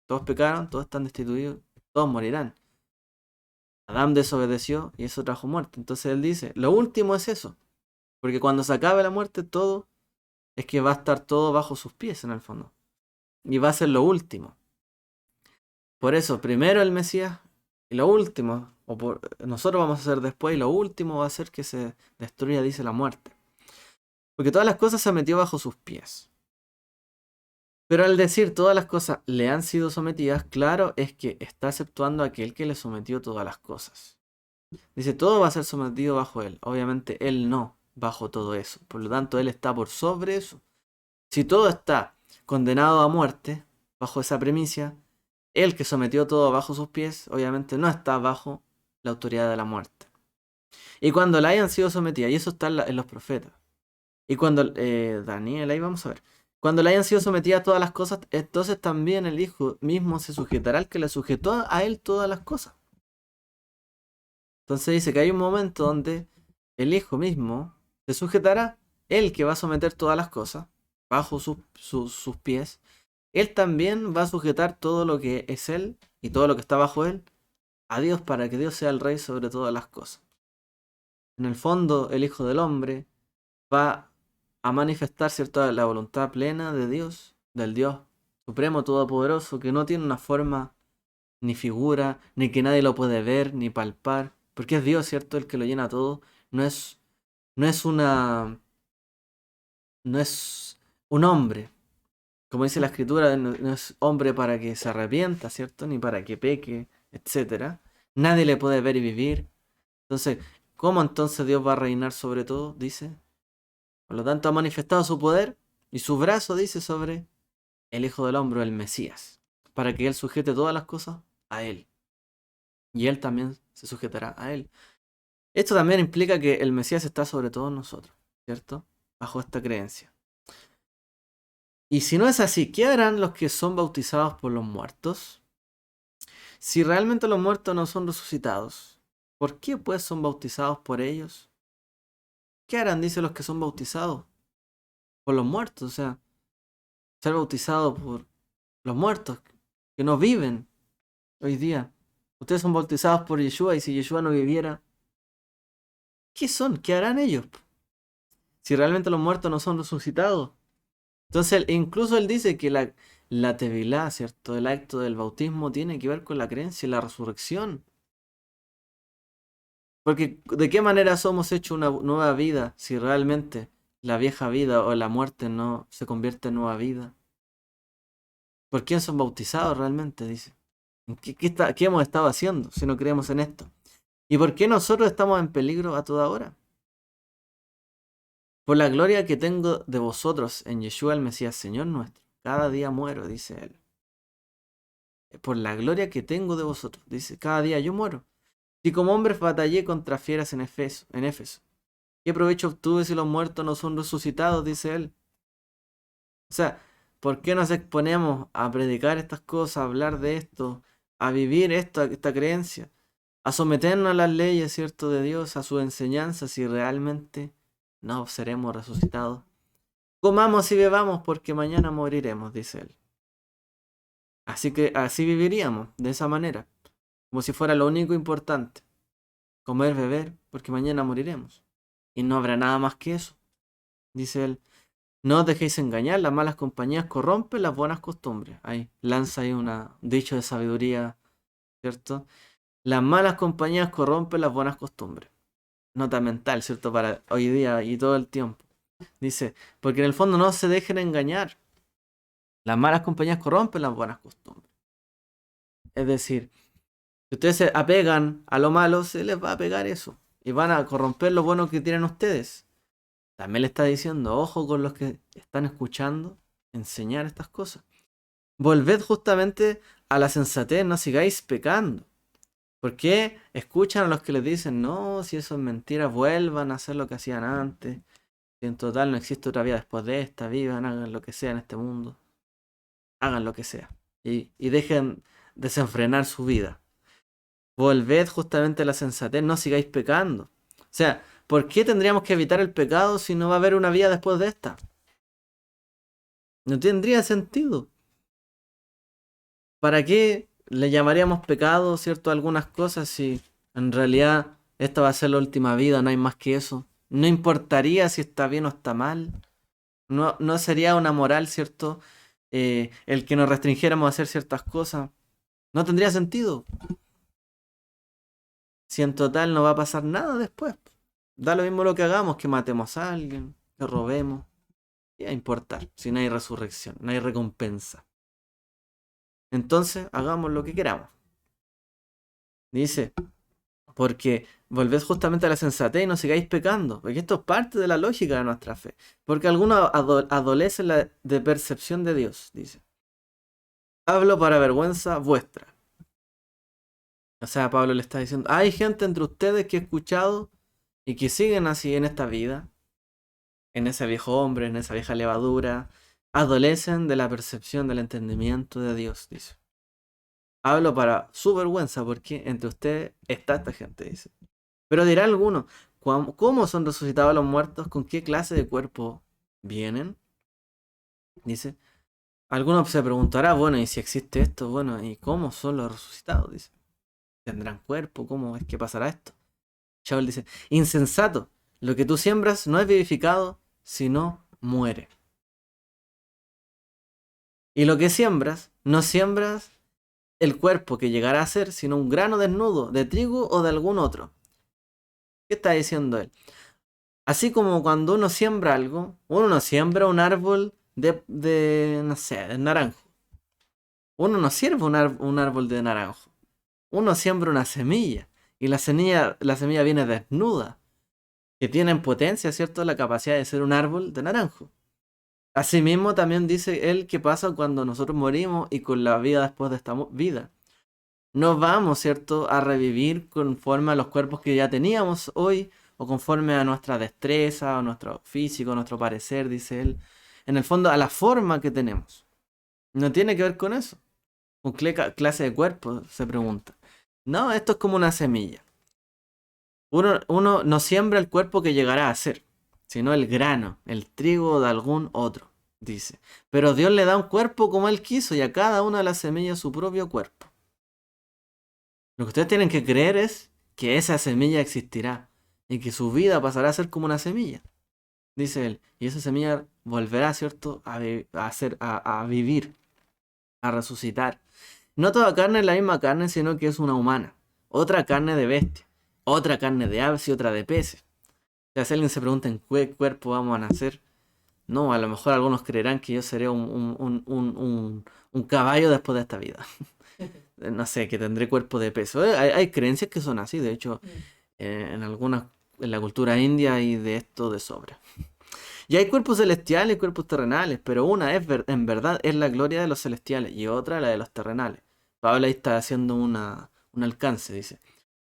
Todos pecaron, todos están destituidos, todos morirán. Adán desobedeció y eso trajo muerte. Entonces él dice, lo último es eso. Porque cuando se acabe la muerte, todo es que va a estar todo bajo sus pies en el fondo. Y va a ser lo último. Por eso, primero el Mesías y lo último, nosotros vamos a hacer después y lo último va a ser que se destruya, dice la muerte. Porque todas las cosas se metió bajo sus pies. Pero al decir todas las cosas le han sido sometidas, claro es que está exceptuando a aquel que le sometió todas las cosas. Dice, todo va a ser sometido bajo él. Obviamente él no bajo todo eso. Por lo tanto, él está por sobre eso. Si todo está condenado a muerte, bajo esa premisa, el que sometió todo bajo sus pies, obviamente no está bajo la autoridad de la muerte. Y cuando le hayan sido sometidas, y eso está en los profetas, y cuando Daniel, ahí vamos a ver, cuando le hayan sido sometidas todas las cosas, entonces también el Hijo mismo se sujetará al que le sujetó a él todas las cosas. Entonces dice que hay un momento donde el Hijo mismo se sujetará, él que va a someter todas las cosas, bajo sus pies, él también va a sujetar todo lo que es él y todo lo que está bajo él a Dios para que Dios sea el rey sobre todas las cosas. En el fondo, el Hijo del Hombre va a manifestar, ¿cierto?, la voluntad plena de Dios, del Dios Supremo Todopoderoso, que no tiene una forma ni figura, ni que nadie lo puede ver, ni palpar, porque es Dios, ¿cierto?, el que lo llena todo. No es, no es no es un hombre, como dice la Escritura, no es hombre para que se arrepienta, ¿cierto?, ni para que peque, etcétera. Nadie le puede ver y vivir. Entonces, ¿cómo entonces Dios va a reinar sobre todo? Dice. Por lo tanto, ha manifestado su poder y su brazo, dice, sobre el Hijo del Hombre, el Mesías, para que Él sujete todas las cosas a Él. Y Él también se sujetará a Él. Esto también implica que el Mesías está sobre todos nosotros, ¿cierto? Bajo esta creencia. Y si no es así, ¿qué harán los que son bautizados por los muertos? Si realmente los muertos no son resucitados, ¿por qué pues son bautizados por ellos? ¿Qué harán, dice, los que son bautizados por los muertos? O sea, ser bautizados por los muertos que no viven hoy día. Ustedes son bautizados por Yeshua y si Yeshua no viviera, ¿Qué son? ¿Qué harán ellos? Si realmente los muertos no son resucitados. Entonces, incluso él dice que la tevilá, ¿cierto? El acto del bautismo tiene que ver con la creencia y la resurrección. Porque ¿de qué manera somos hechos una nueva vida si realmente la vieja vida o la muerte no se convierte en nueva vida? ¿Por quién son bautizados realmente? Dice. ¿Qué hemos estado haciendo si no creemos en esto? ¿Y por qué nosotros estamos en peligro a toda hora? Por la gloria que tengo de vosotros en Yeshua el Mesías, Señor nuestro. Cada día muero, dice él. Por la gloria que tengo de vosotros, dice, cada día yo muero. Si como hombre batallé contra fieras en Éfeso, ¿qué provecho obtuve si los muertos no son resucitados? Dice él. O sea, ¿por qué nos exponemos a predicar estas cosas, a hablar de esto, a vivir esta creencia, a someternos a las leyes, ¿cierto?, de Dios, a su enseñanza, si realmente no seremos resucitados? Comamos y bebamos porque mañana moriremos, dice él. Así que así viviríamos, de esa manera, como si fuera lo único importante. Comer, beber, porque mañana moriremos. Y no habrá nada más que eso, dice él. No os dejéis engañar, las malas compañías corrompen las buenas costumbres. Ahí lanza ahí un dicho de sabiduría, ¿cierto? Las malas compañías corrompen las buenas costumbres. Nota mental, ¿cierto? Para hoy día y todo el tiempo. Dice, porque en el fondo no se dejen engañar. Las malas compañías corrompen las buenas costumbres. Es decir, si ustedes se apegan a lo malo, se les va a pegar eso. Y van a corromper lo bueno que tienen ustedes. También le está diciendo, ojo con los que están escuchando enseñar estas cosas. Volved justamente a la sensatez, no sigáis pecando. ¿Por qué escuchan a los que les dicen, no, si eso es mentira, vuelvan a hacer lo que hacían antes? Si en total no existe otra vida después de esta, vivan, hagan lo que sea en este mundo. Hagan lo que sea. Y dejen desenfrenar su vida. Volved justamente a la sensatez, no sigáis pecando. O sea, ¿por qué tendríamos que evitar el pecado si no va a haber una vida después de esta? No tendría sentido. ¿Para qué le llamaríamos pecado, cierto, a algunas cosas si en realidad esta va a ser la última vida, no hay más que eso? No importaría si está bien o está mal. No sería una moral, ¿cierto? El que nos restringiéramos a hacer ciertas cosas. No tendría sentido. Si en total no va a pasar nada después. Da lo mismo lo que hagamos, que matemos a alguien, que robemos. ¿Qué va a importar si no hay resurrección, no hay recompensa? Entonces, hagamos lo que queramos. Dice, porque volved justamente a la sensatez y no sigáis pecando. Porque esto es parte de la lógica de nuestra fe. Porque algunos adolecen de percepción de Dios, dice. Hablo para vergüenza vuestra. O sea, Pablo le está diciendo, hay gente entre ustedes que he escuchado y que siguen así en esta vida, en ese viejo hombre, en esa vieja levadura, adolecen de la percepción del entendimiento de Dios, dice. Hablo para su vergüenza porque entre ustedes está esta gente, dice. Pero dirá alguno, ¿cómo son resucitados los muertos? ¿Con qué clase de cuerpo vienen? Dice. Alguno se preguntará, bueno, ¿y si existe esto? Bueno, ¿y cómo son los resucitados? Dice. ¿Tendrán cuerpo? ¿Cómo es que pasará esto? Shaul dice, insensato, lo que tú siembras no es vivificado, sino muere. Y lo que siembras, no siembras el cuerpo que llegará a ser, sino un grano desnudo de trigo o de algún otro. ¿Qué está diciendo él? Así como cuando uno siembra algo, uno no siembra un árbol no sé, de naranjo. Uno no siembra un árbol de naranjo. Uno siembra una semilla. Y la semilla viene desnuda. Que tiene en potencia, ¿cierto?, la capacidad de ser un árbol de naranjo. Asimismo, también dice él que pasa cuando nosotros morimos y con la vida después de esta vida. No vamos, ¿cierto?, a revivir conforme a los cuerpos que ya teníamos hoy o conforme a nuestra destreza o nuestro físico, nuestro parecer, dice él. En el fondo, a la forma que tenemos. No tiene que ver con eso. ¿Con qué clase de cuerpo? Se pregunta. No, esto es como una semilla. Uno no siembra el cuerpo que llegará a ser, sino el grano, el trigo de algún otro, dice. Pero Dios le da un cuerpo como Él quiso y a cada una de las semillas su propio cuerpo. Lo que ustedes tienen que creer es que esa semilla existirá y que su vida pasará a ser como una semilla, dice él. Y esa semilla volverá, ¿cierto?, a vivir, a resucitar. No toda carne es la misma carne, sino que es una humana. Otra carne de bestia, otra carne de aves y otra de peces. O sea, si alguien se pregunta en qué cuerpo vamos a nacer, no, a lo mejor algunos creerán que yo seré un caballo después de esta vida. No sé, que tendré cuerpo de peso. Hay creencias que son así, de hecho, en la cultura india hay de esto de sobra. Y hay cuerpos celestiales y cuerpos terrenales, pero una en verdad es la gloria de los celestiales y otra la de los terrenales. Pablo ahí está haciendo un alcance, dice.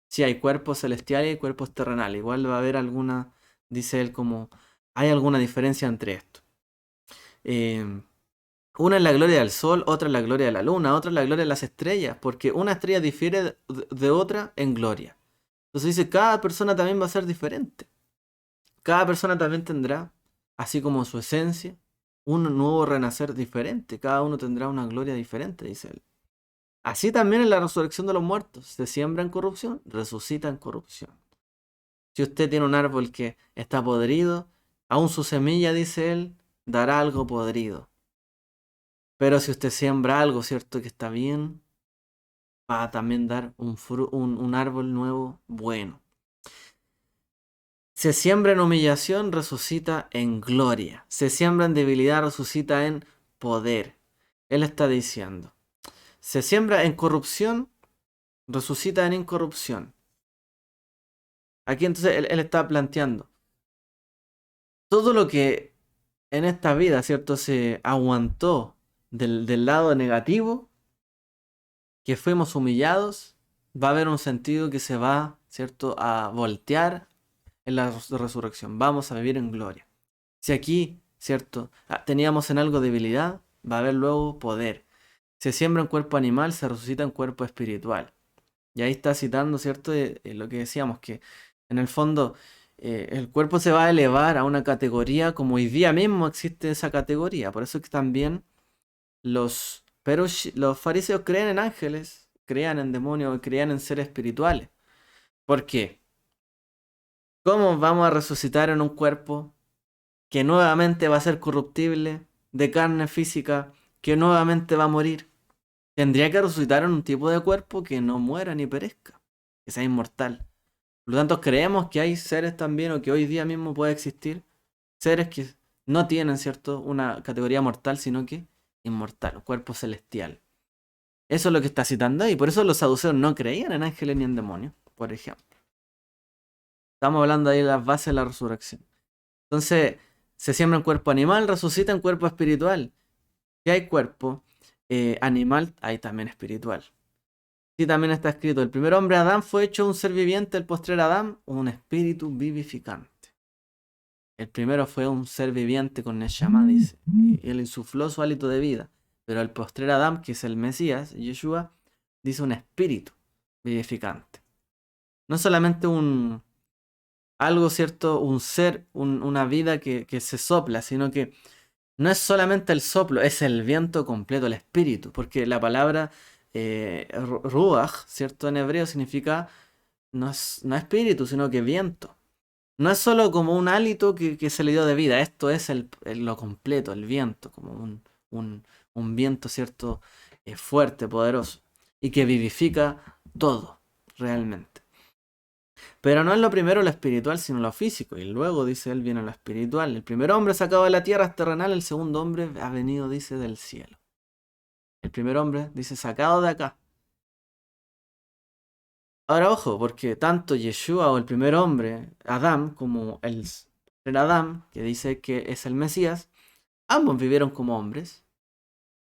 Sí, hay cuerpos celestiales y cuerpos terrenales. Igual va a haber alguna, dice él, como hay alguna diferencia entre esto. Eh, una es la gloria del sol, otra es la gloria de la luna, otra es la gloria de las estrellas, porque una estrella difiere de otra en gloria. Entonces dice, cada persona también va a ser diferente. Cada persona también tendrá, así como su esencia, un nuevo renacer diferente. Cada uno tendrá una gloria diferente, dice él. Así también en la resurrección de los muertos. Se siembra en corrupción, resucita en corrupción. Si usted tiene un árbol que está podrido, aún su semilla, dice él, dará algo podrido. Pero si usted siembra algo, ¿cierto?, que está bien, va a también dar un árbol nuevo bueno. Se siembra en humillación, resucita en gloria. Se siembra en debilidad, resucita en poder. Él está diciendo, se siembra en corrupción, resucita en incorrupción. Aquí entonces él está planteando todo lo que en esta vida, ¿cierto?, se aguantó del lado negativo, que fuimos humillados, va a haber un sentido que se va, ¿cierto?, a voltear en la resurrección. Vamos a vivir en gloria. Si aquí, ¿cierto?, teníamos en algo debilidad, va a haber luego poder. Se siembra en cuerpo animal, se resucita en cuerpo espiritual. Y ahí está citando, ¿cierto?, lo que decíamos, que en el fondo el cuerpo se va a elevar a una categoría como hoy día mismo existe esa categoría. Por eso es que también los fariseos creen en ángeles, creían en demonios, creían en seres espirituales. ¿Por qué? ¿Cómo vamos a resucitar en un cuerpo que nuevamente va a ser corruptible, de carne física, que nuevamente va a morir? Tendría que resucitar en un tipo de cuerpo que no muera ni perezca, que sea inmortal. Por lo tanto, creemos que hay seres también, o que hoy día mismo puede existir, seres que no tienen, ¿cierto?, una categoría mortal, sino que inmortal, un cuerpo celestial. Eso es lo que está citando ahí. Por eso los saduceos no creían en ángeles ni en demonios, por ejemplo. Estamos hablando ahí de las bases de la resurrección. Entonces, se siembra en cuerpo animal, resucita en cuerpo espiritual. Si hay cuerpo animal, hay también espiritual. Sí, también está escrito, el primer hombre Adán fue hecho un ser viviente, el postrer Adán un espíritu vivificante. El primero fue un ser viviente con Neshama, dice, y él insufló su hálito de vida. Pero el postrer Adán, que es el Mesías, Yeshua, dice un espíritu vivificante. No solamente algo, ¿cierto?, un ser, una vida que se sopla, sino que no es solamente el soplo, es el viento completo, el espíritu, porque la palabra ruach, ¿cierto?, en hebreo significa no espíritu, sino que viento. No es solo como un hálito que se le dio de vida, esto es lo completo, el viento, como un viento, ¿cierto?, fuerte, poderoso, y que vivifica todo, realmente. Pero no es lo primero lo espiritual, sino lo físico. Y luego, dice él, viene lo espiritual. El primer hombre sacado de la tierra es terrenal, el segundo hombre ha venido, dice, del cielo. El primer hombre, dice, sacado de acá. Ahora, ojo, porque tanto Yeshua o el primer hombre, Adán, como el Adán, que dice que es el Mesías, ambos vivieron como hombres.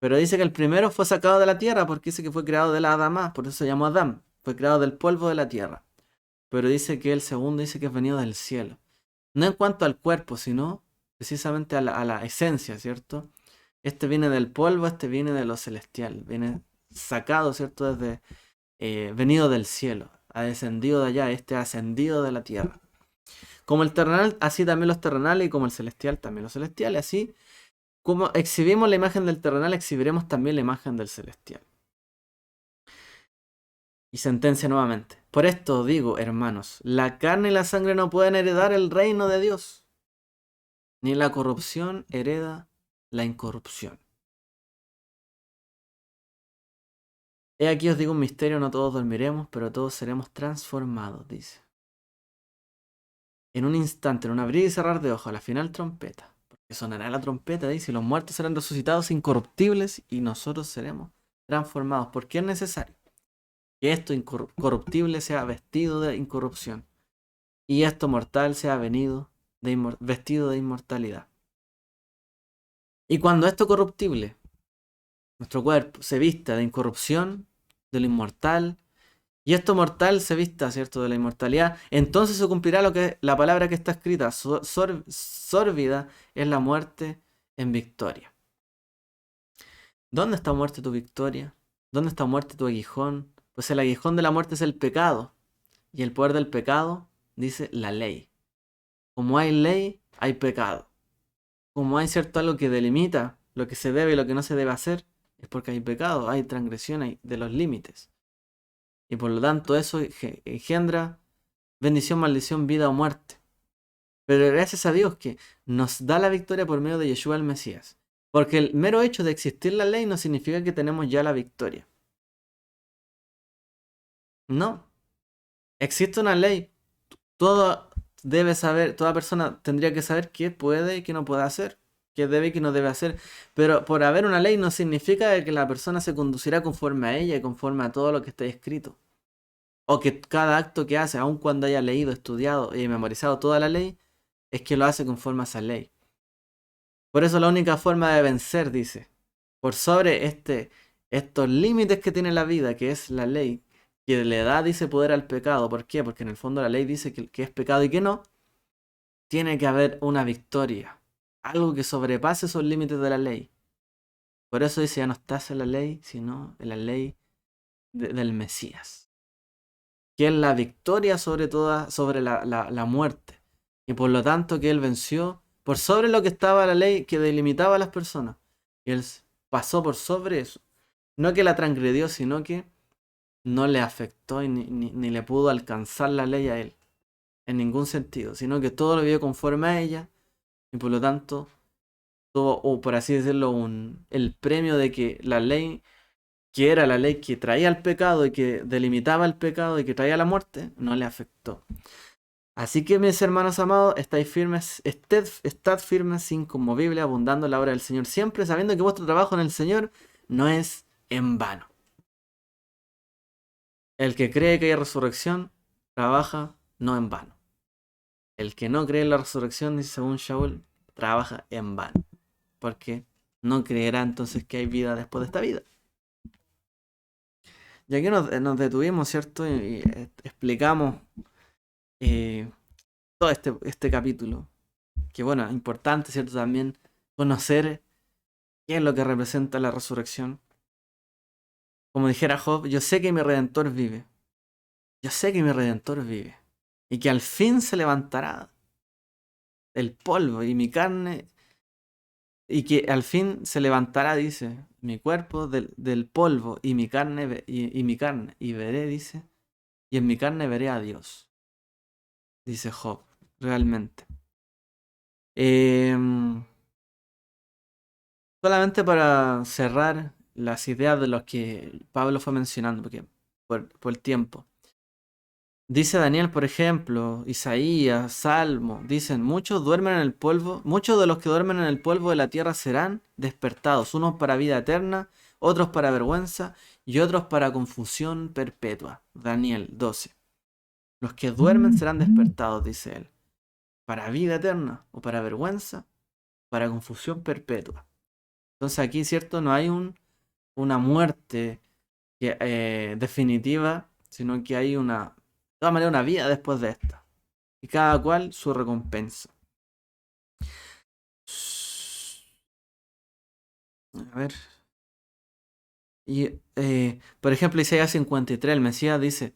Pero dice que el primero fue sacado de la tierra porque dice que fue creado de la Adamá, por eso se llamó Adán. Fue creado del polvo de la tierra. Pero dice que el segundo dice que es venido del cielo. No en cuanto al cuerpo, sino precisamente a la esencia, ¿cierto? Este viene del polvo, este viene de lo celestial, viene sacado, ¿cierto? Desde, venido del cielo, ha descendido de allá, este ha ascendido de la tierra. Como el terrenal, así también los terrenales, y como el celestial, también los celestiales. Así como exhibimos la imagen del terrenal, exhibiremos también la imagen del celestial. Y sentencia nuevamente. Por esto digo, hermanos, la carne y la sangre no pueden heredar el reino de Dios, ni la corrupción hereda la incorrupción. He aquí os digo un misterio, no todos dormiremos, pero todos seremos transformados, dice. En un instante, en un abrir y cerrar de ojos, a la final trompeta. Porque sonará la trompeta, dice, y los muertos serán resucitados incorruptibles y nosotros seremos transformados. Porque es necesario que esto incorruptible sea vestido de incorrupción y esto mortal sea vestido de inmortalidad. Y cuando esto corruptible, nuestro cuerpo, se vista de incorrupción, de lo inmortal, y esto mortal se vista, ¿cierto?, de la inmortalidad, entonces se cumplirá lo que la palabra que está escrita, sórbida es la muerte en victoria. ¿Dónde está muerte tu victoria? ¿Dónde está muerte tu aguijón? Pues el aguijón de la muerte es el pecado, y el poder del pecado, dice, la ley. Como hay ley, hay pecado. Como hay cierto algo que delimita lo que se debe y lo que no se debe hacer, es porque hay pecado, hay transgresión de los límites. Y por lo tanto eso engendra bendición, maldición, vida o muerte. Pero gracias a Dios que nos da la victoria por medio de Yeshua el Mesías. Porque el mero hecho de existir la ley no significa que tenemos ya la victoria. No. Existe una ley. Todo debe saber, toda persona tendría que saber qué puede y qué no puede hacer, qué debe y qué no debe hacer. Pero por haber una ley no significa que la persona se conducirá conforme a ella y conforme a todo lo que está escrito. O que cada acto que hace, aun cuando haya leído, estudiado y memorizado toda la ley, es que lo hace conforme a esa ley. Por eso la única forma de vencer, dice, por sobre estos límites que tiene la vida, que es la ley, que le da, dice, poder al pecado. ¿Por qué? Porque en el fondo la ley dice que es pecado y que no. Tiene que haber una victoria. Algo que sobrepase esos límites de la ley. Por eso dice, ya no estás en la ley, sino en la ley del Mesías. Que es la victoria sobre la muerte. Y por lo tanto que él venció por sobre lo que estaba la ley que delimitaba a las personas. Y él pasó por sobre eso. No que la transgredió, sino que no le afectó y ni le pudo alcanzar la ley a él. En ningún sentido. Sino que todo lo vio conforme a ella. Y por lo tanto, tuvo, o por así decirlo, el premio de que la ley, que era la ley que traía el pecado y que delimitaba el pecado y que traía la muerte, no le afectó. Así que, mis hermanos amados, estáis firmes, estad firmes, inconmovibles, abundando en la obra del Señor, siempre sabiendo que vuestro trabajo en el Señor no es en vano. El que cree que hay resurrección, trabaja no en vano. El que no cree en la resurrección, dice según Shaul, trabaja en vano. Porque no creerá entonces que hay vida después de esta vida. Y aquí nos detuvimos, ¿cierto? Y explicamos todo este capítulo. Que bueno, es importante, ¿cierto? También conocer qué es lo que representa la resurrección. Como dijera Job, yo sé que mi Redentor vive. Yo sé que mi Redentor vive. Y que al fin se levantará del polvo y mi carne. Y que al fin se levantará, dice, mi cuerpo del polvo y mi carne, y mi carne. Y veré, dice, y en mi carne veré a Dios. Dice Job, realmente. Solamente para cerrar las ideas de los que Pablo fue mencionando, porque por el tiempo. Dice Daniel, por ejemplo, Isaías, Salmo, dicen, muchos duermen en el polvo, muchos de los que duermen en el polvo de la tierra serán despertados, unos para vida eterna, otros para vergüenza y otros para confusión perpetua. Daniel 12. Los que duermen serán despertados, dice él, para vida eterna o para vergüenza, para confusión perpetua. Entonces aquí, ¿cierto? No hay una muerte definitiva, sino que hay de todas maneras una vida después de esta. Y cada cual su recompensa. A ver. Y, por ejemplo, Isaías 53, el Mesías dice,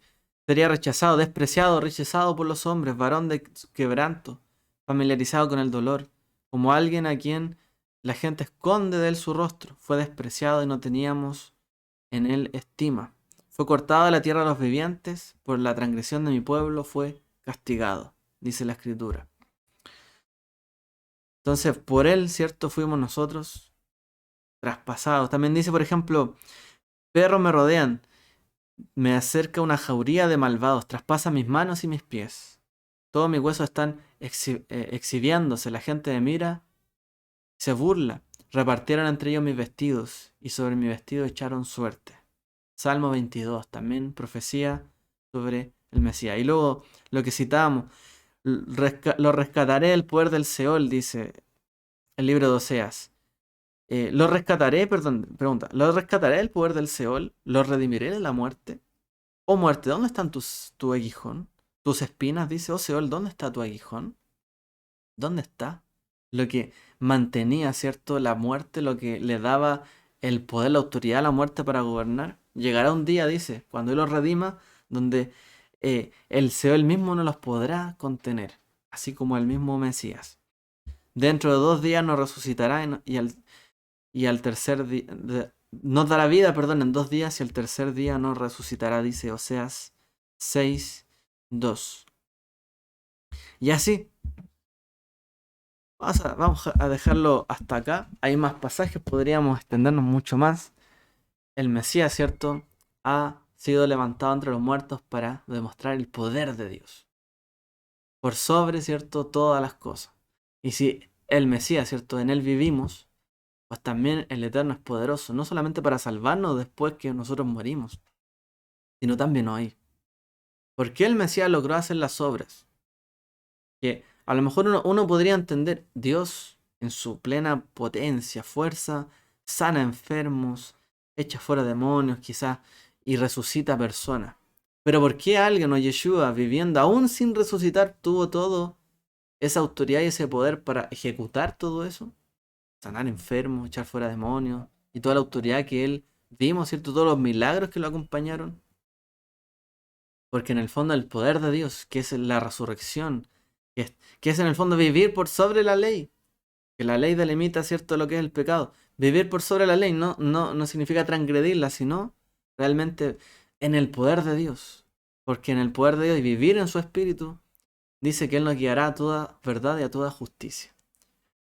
sería rechazado, despreciado, rechazado por los hombres, varón de quebranto, familiarizado con el dolor, como alguien a quien la gente esconde de él su rostro. Fue despreciado y no teníamos en él estima. Fue cortado de la tierra de los vivientes, por la transgresión de mi pueblo fue castigado, dice la Escritura. Entonces, por él, ¿cierto? Fuimos nosotros traspasados. También dice, por ejemplo, perros me rodean, me acerca una jauría de malvados, traspasa mis manos y mis pies. Todos mis huesos están exhibiéndose, la gente me mira, se burla. Repartieron entre ellos mis vestidos, y sobre mi vestido echaron suerte. Salmo 22, también profecía sobre el Mesías. Y luego lo que citamos, lo rescataré del poder del Seol, dice el libro de Oseas. Lo rescataré, perdón, pregunta, ¿lo rescataré del poder del Seol? ¿Lo redimiré de la muerte? Oh muerte, ¿dónde están tu aguijón? Tus espinas, dice, oh Seol, ¿dónde está tu aguijón? ¿Dónde está? Lo que mantenía, ¿cierto? La muerte, lo que le daba el poder, la autoridad a la muerte para gobernar. Llegará un día, dice, cuando Él los redima, donde el Seol mismo no los podrá contener, así como el mismo Mesías. Dentro de 2 días nos resucitará y al tercer día, nos dará vida, perdón, en 2 días y al tercer día nos resucitará, dice Oseas 6:2. Y así, vamos a dejarlo hasta acá. Hay más pasajes, podríamos extendernos mucho más. El Mesías, ¿cierto? Ha sido levantado entre los muertos para demostrar el poder de Dios. Por sobre, ¿cierto? Todas las cosas. Y si el Mesías, ¿cierto? En él vivimos, pues también el Eterno es poderoso, no solamente para salvarnos después que nosotros morimos, sino también hoy. ¿Por qué el Mesías logró hacer las obras? Que a lo mejor uno podría entender, Dios en su plena potencia, fuerza, sana enfermos, echa fuera demonios quizás y resucita personas. Pero ¿por qué alguien o Yeshua viviendo aún sin resucitar tuvo todo esa autoridad y ese poder para ejecutar todo eso? Sanar enfermos, echar fuera demonios y toda la autoridad que él vimos, ¿cierto? Todos los milagros que lo acompañaron. Porque en el fondo el poder de Dios, que es la resurrección, que es en el fondo vivir por sobre la ley, que la ley delimita, ¿cierto?, lo que es el pecado. Vivir por sobre la ley no significa transgredirla, sino realmente en el poder de Dios. Porque en el poder de Dios y vivir en su espíritu, dice que Él nos guiará a toda verdad y a toda justicia.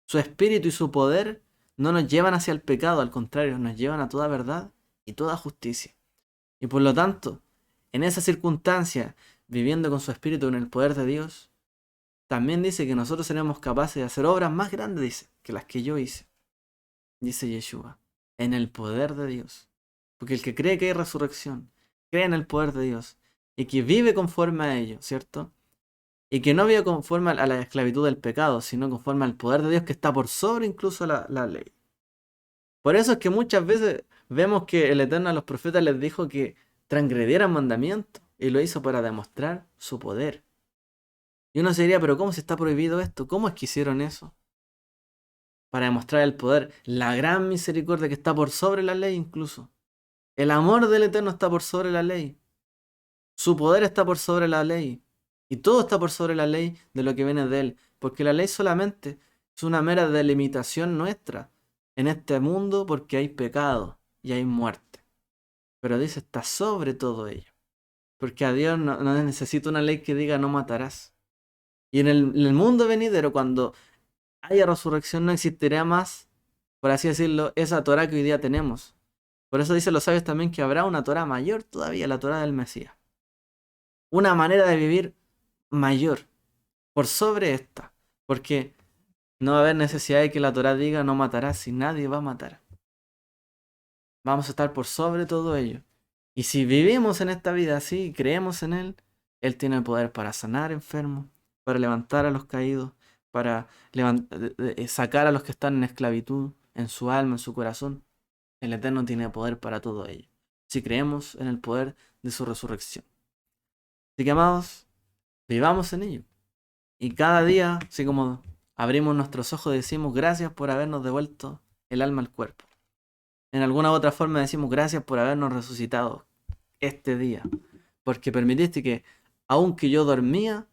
Su espíritu y su poder no nos llevan hacia el pecado, al contrario, nos llevan a toda verdad y toda justicia. Y por lo tanto, en esa circunstancia, viviendo con su espíritu en el poder de Dios, también dice que nosotros seremos capaces de hacer obras más grandes, dice, que las que yo hice. Dice Yeshua, en el poder de Dios. Porque el que cree que hay resurrección, cree en el poder de Dios y que vive conforme a ello, ¿cierto? Y que no vive conforme a la esclavitud del pecado, sino conforme al poder de Dios que está por sobre incluso la ley. Por eso es que muchas veces vemos que el Eterno a los profetas les dijo que transgredieran mandamientos y lo hizo para demostrar su poder. Y uno se diría, pero ¿cómo se está prohibido esto? ¿Cómo es que hicieron eso? Para demostrar el poder, la gran misericordia que está por sobre la ley incluso. El amor del Eterno está por sobre la ley. Su poder está por sobre la ley. Y todo está por sobre la ley de lo que viene de Él. Porque la ley solamente es una mera delimitación nuestra en este mundo porque hay pecado y hay muerte. Pero dice, está sobre todo ello. Porque a Dios no necesita una ley que diga no matarás. Y en el mundo venidero, cuando haya resurrección, no existirá más, por así decirlo, esa Torah que hoy día tenemos. Por eso dicen los sabios también que habrá una Torah mayor todavía, la Torah del Mesías. Una manera de vivir mayor, por sobre esta. Porque no va a haber necesidad de que la Torah diga no matarás, si nadie va a matar. Vamos a estar por sobre todo ello. Y si vivimos en esta vida así y creemos en Él, Él tiene el poder para sanar enfermos, para levantar a los caídos, para sacar a los que están en esclavitud, en su alma, en su corazón. El Eterno tiene poder para todo ello, si creemos en el poder de su resurrección. Así que, amados, vivamos en ello. Y cada día, así como abrimos nuestros ojos, decimos gracias por habernos devuelto el alma al cuerpo. En alguna u otra forma decimos gracias por habernos resucitado este día, porque permitiste que, aunque yo dormía,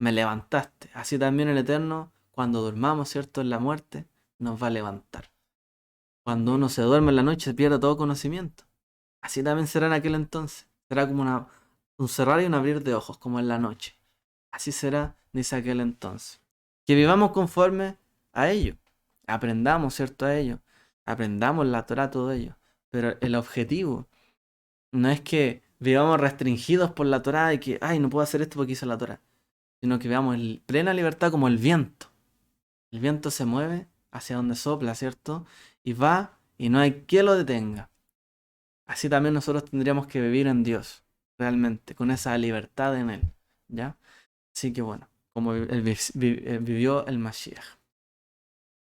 me levantaste. Así también el Eterno, cuando durmamos, ¿cierto?, en la muerte, nos va a levantar. Cuando uno se duerme en la noche, se pierde todo conocimiento. Así también será en aquel entonces. Será como un cerrar y un abrir de ojos, como en la noche. Así será, dice aquel entonces. Que vivamos conforme a ello. Aprendamos, ¿cierto? A ello. Aprendamos la Torah, todo ello. Pero el objetivo no es que vivamos restringidos por la Torah y que, ay, no puedo hacer esto porque hice la Torah. Sino que veamos plena libertad como el viento. El viento se mueve hacia donde sopla, ¿cierto? Y va y no hay quien lo detenga. Así también nosotros tendríamos que vivir en Dios, realmente, con esa libertad en Él, ¿ya? Así que bueno, como vivió el Mashiach.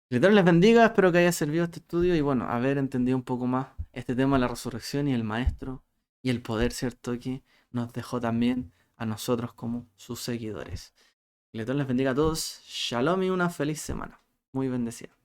Que Dios les bendiga, espero que haya servido este estudio y bueno, haber entendido un poco más este tema de la resurrección y el Maestro y el poder, ¿cierto? Que nos dejó también a nosotros como sus seguidores. Que Dios les bendiga a todos, shalom y una feliz semana. Muy bendecida.